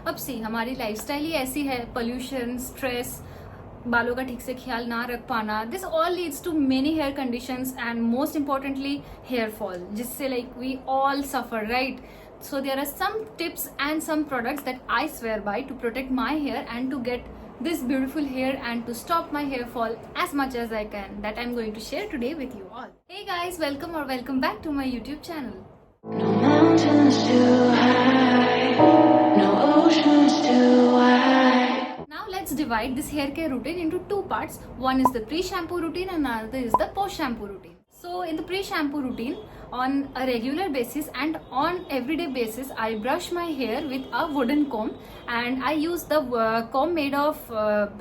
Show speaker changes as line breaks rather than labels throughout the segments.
अब सी हमारी लाइफस्टाइल ही ऐसी है, पोल्यूशन, स्ट्रेस, बालों का ठीक से ख्याल ना रख पाना, this all leads to many hair conditions and most importantly hair fall, जिससे like we all suffer, right? So there are some tips and some products that I swear by to protect my hair and to get this beautiful hair and to stop my hair fall as much as I can, that I'm going to share today with you all. Hey guys, welcome or welcome back to my YouTube channel.
No mountains too high, no oceans too wide.
Now let's divide this hair care routine into two parts. One is the pre-shampoo routine and another is the post-shampoo routine. So in the pre-shampoo routine, on a regular basis and on everyday basis, I brush my hair with a wooden comb and I use the comb made of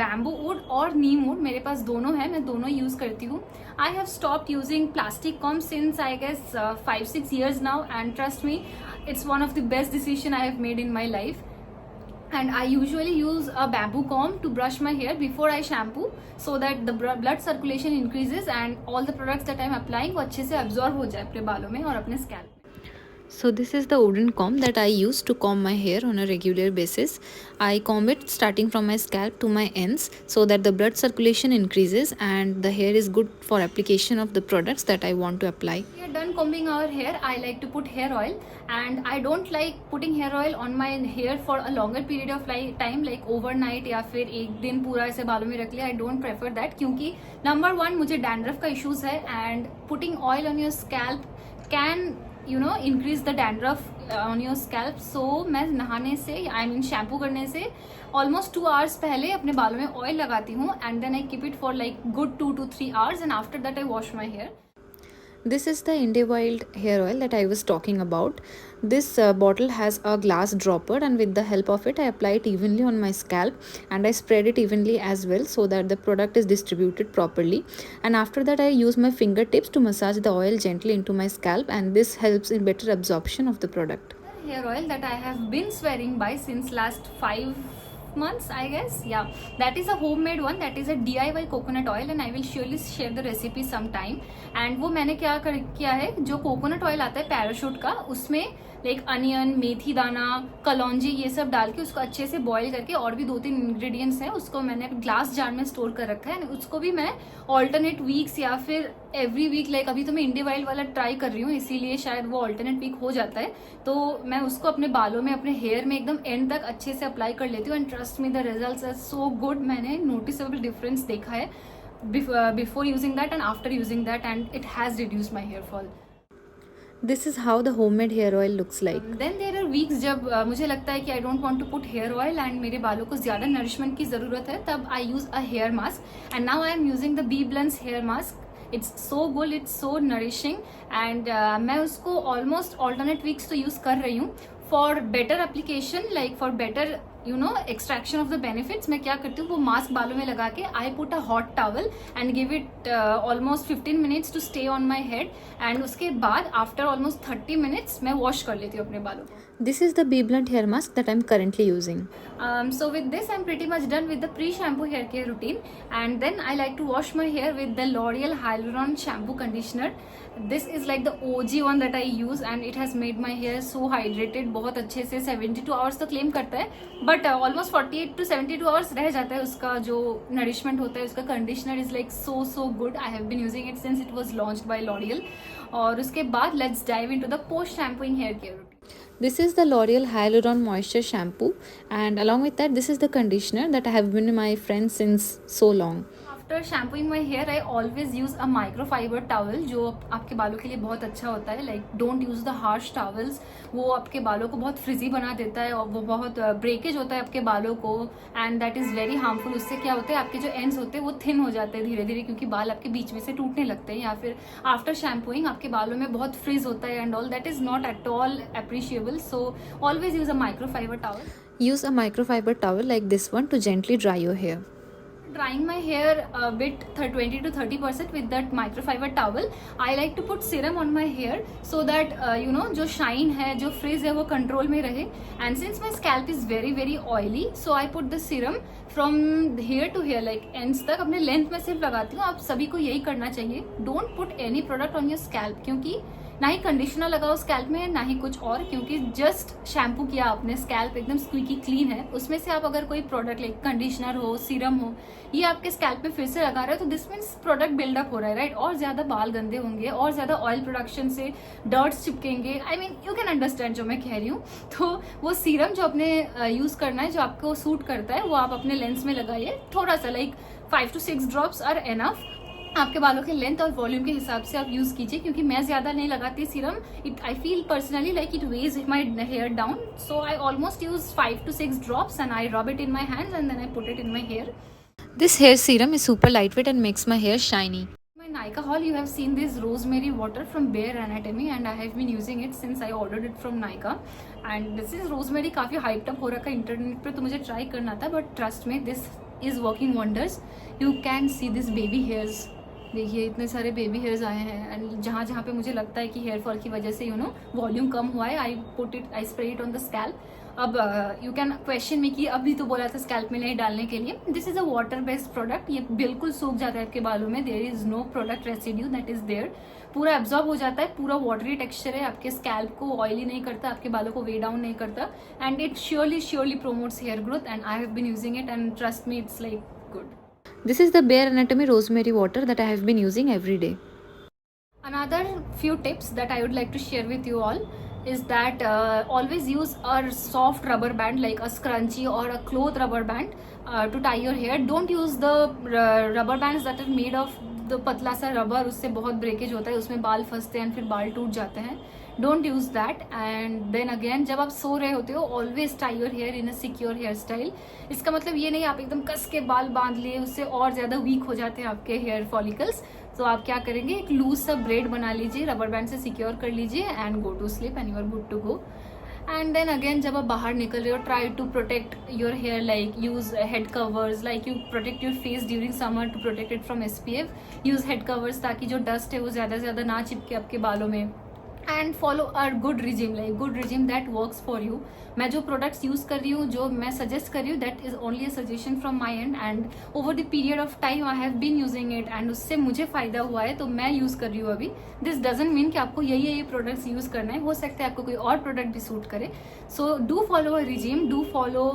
bamboo wood or neem wood. मेरे पास दोनों है, मैं दोनों use करती हूँ. I have stopped using plastic comb since I guess 5-6 years now, and trust me, it's one of the best decision I have made in my life. And I usually use a bamboo comb to brush my hair before I shampoo so that the blood circulation increases and all the products that I'm applying वो अच्छे से absorb हो जाए अपने बालों में और अपने scalp में. So this is the wooden comb that I use to comb my hair on a regular basis. I comb it starting from my scalp to my ends so that the blood circulation increases and the hair is good for application of the products that I want to apply. We are done combing our hair. I like to put hair oil and I don't like putting hair oil on my hair for a longer period of time like overnight या फिर एक दिन पूरा ऐसे बालों में रख लिया. I don't prefer that क्योंकि number one मुझे dandruff का issues है and putting oil on your scalp can increase the dandruff on your scalp. So मैं नहाने से शैम्पू करने से almost 2 hours पहले अपने बालों में oil लगाती हूँ and then I keep it for like good 2 to 3 hours and after that I wash my hair. This is the Indiawild hair oil that I was talking about. This bottle has a glass dropper and with the help of it I apply it evenly on my scalp and I spread it evenly as well so that the product is distributed properly, and after that I use my fingertips to massage the oil gently into my scalp and this helps in better absorption of the product. Hair oil that I have been swearing by since last 5 months I guess, yeah, that is a homemade one, that is a DIY coconut oil and I will surely share the recipe sometime. And वो मैंने किया है, जो coconut oil आता है parachute का, उसमें like onion, मेथी दाना, कलौंजी ये सब डाल के उसको अच्छे से बॉईल करके और भी 2-3 इंग्रेडिएंट्स हैं उसको मैंने ग्लास जार में स्टोर कर रखा है. उसको भी मैं ऑल्टरनेट वीक्स या फिर एवरी वीक, लाइक अभी तो मैं इंडियावाइल्ड वाला ट्राई कर रही हूँ इसीलिए शायद वो ऑल्टरनेट वीक हो जाता है, तो मैं उसको अपने बालों में, अपने हेयर में एकदम एंड तक अच्छे से अप्लाई कर लेती हूँ and trust me the results are so good. मैंने नोटिसेबल डिफरेंस देखा है before using that and after using that and it has reduced my hair fall. This is how the homemade hair oil looks like. Then there are weeks जब मुझे लगता है कि I don't want to put hair oil and मेरे बालों को ज़्यादा nourishment की ज़रूरत है, तब I use a hair mask and now I am using the Bee Blends hair mask. It's so good, it's so nourishing and मैं उसको almost alternate weeks तो use कर रही हूँ for better application, like for better extraction of the benefits. मैं क्या करती हूँ, वो मास्क बालों में लगा के I put a hot towel and give it almost 15 minutes to stay on my head and उसके बाद after almost 30 minutes मैं wash कर लेती हूँ अपने बालों को. This is the Bee Blend hair mask that I'm currently using. So with this I'm pretty much done with the pre-shampoo hair care routine and then I like to wash my hair with the L'Oreal Hyaluron shampoo conditioner. This is like the OG one that I use and it has made my hair so hydrated. बहुत अच्छे से 72 hours तो claim करता है but almost 48 to 72 hours रह जाता है उसका जो nourishment होता है. उसका conditioner is like so good. I have been using it since it was launched by L'Oreal. और उसके बाद let's dive into the post shampooing hair care routine. This is the L'Oreal Hyaluron Moisture Shampoo and along with that this is the conditioner that I have been my friend since so long. After shampooing my hair I always use a microfiber towel जो आपके बालों के लिए बहुत अच्छा होता है. Like don't use the harsh towels, वो आपके बालों को बहुत फ्रिजी बना देता है और वो बहुत ब्रेकेज होता है आपके बालों को and that is very harmful. उससे क्या होता है, आपके जो ends होते हैं वो थिन हो जाते हैं धीरे धीरे क्योंकि बाल आपके बीच में से टूटने लगते हैं या फिर आफ्टर शैम्पूइंग आपके बालों में बहुत फ्रिज होता है and all that is not at all appreciable. So always use a microfiber towel. Use a microfiber towel like this one to gently dry your hair. Drying my hair a bit 20 to 30% with that microfiber towel. I like to put serum on my hair so that जो shine है, जो frizz है वो control में रहे. And since my scalp is very oily, so I put the serum from here to here like ends तक अपने length में सिर्फ लगाती हूँ. आप सभी को यही करना चाहिए. Don't put any product on your scalp क्योंकि ना ही कंडीशनर लगाओ स्कैल्प में, ना ही कुछ और, क्योंकि जस्ट शैम्पू किया आपने, स्कैल्प एकदम स्क्वीकी क्लीन है। उसमें से आप अगर कोई प्रोडक्ट लाइक कंडीशनर हो, सीरम हो, ये आपके स्कैल्प पे फिर से लगा रहे हो, तो दिस मीन्स प्रोडक्ट बिल्डअप हो रहा है, राइट। और ज्यादा बाल गंदे होंगे, और ज्यादा ऑयल प्रोडक्शन से डर्ट्स चिपकेंगे। I mean you can understand जो मैं कह रही हूँ। तो वो सीरम जो अपने यूज करना है, जो आपको सूट करता है, वो आप अपने लेंस में लगाइए। थोड़ा सा like 5 to 6 drops are enough. आपके बालों के लेंथ और वॉल्यूम के हिसाब से आप यूज कीजिए, क्योंकि मैं ज्यादा नहीं लगाती serum. I feel personally like it weighs my hair down, so I almost use 5 to 6 drops and I rub it in my hands and then I put it in my hair.
This hair serum is super lightweight and makes my hair shiny.
My Nykaa haul, you have seen this rosemary water from Bare Anatomy and I have been using it since I ordered it from Nykaa. And this is rosemary, काफी hyped up हो रखा है internet पे, तो मुझे try करना था, but trust में this is working wonders. You can see this baby hairs, देखिए इतने सारे बेबी हेयर्स आए हैं। एंड जहाँ जहाँ पे मुझे लगता है कि हेयर फॉल की वजह से वॉल्यूम कम हुआ है, I spray it on the scalp. अब यू कैन क्वेश्चन मी कि अभी तो बोला था स्कैल्प में नहीं डालने के लिए। This is a water based product, ये बिल्कुल सूख जाता है आपके बालों में। There is no product residue that is there, पूरा एब्जॉर्ब हो जाता है, पूरा वाटरी टेक्सचर है, आपके स्कैल्प को ऑयली नहीं करता, आपके बालों को वे डाउन नहीं करता, and it surely promotes hair growth. And I have been using it and trust me, it's like good.
This is the Bare Anatomy rosemary water that I have been using every day.
Another few tips that I would like to share with you all is that always use a soft rubber band like a scrunchie or a cloth rubber band to tie your hair. Don't use the rubber bands that are made of the पतला सा rubber, उससे बहुत breakage होता है, उसमें बाल फंसते हैं, फिर बाल टूट जाते हैं। Don't use that. And then again, जब आप सो रहे होते हो, always tie your hair in a secure hair style. इसका मतलब ये नहीं आप एकदम कस के बाल बांध लिए, उससे और ज्यादा वीक हो जाते हैं आपके हेयर फॉलिकल्स। तो आप क्या करेंगे, एक लूज सा ब्रेड बना लीजिए, रबर बैंड से सिक्योर कर लीजिए and go to sleep and you are good to go. And then again, जब आप बाहर निकल रहे हो, try to protect your hair, like use head covers, like you protect your face during summer to protect it from SPF। Use head covers ताकि जो dust है वो ज्यादा से ज्यादा ना चिपके आपके बालों में। And follow a good regime, like good regime that works for you. मैं जो प्रोडक्ट्स यूज कर रही हूँ, जो मैं सजेस्ट कर रही हूँ, that is only a suggestion from my end, and over the period of time I have been using it and उससे मुझे फायदा हुआ है, तो मैं यूज कर रही हूँ अभी। दिस डजंट मीन कि आपको यही प्रोडक्ट्स यूज करना है, हो सकता है आपको कोई और प्रोडक्ट भी सूट करे। So do follow a regime, do follow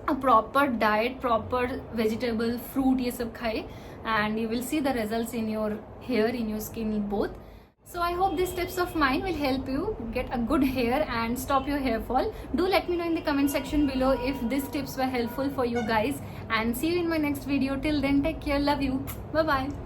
a proper diet, proper vegetable, fruit, ये सब खाए, and you will see the results in your hair, in your skin, in both. So I hope these tips of mine will help you get a good hair and stop your hair fall. Do let me know in the comment section below if these tips were helpful for you guys, and see you in my next video. Till then, take care, love you, bye bye.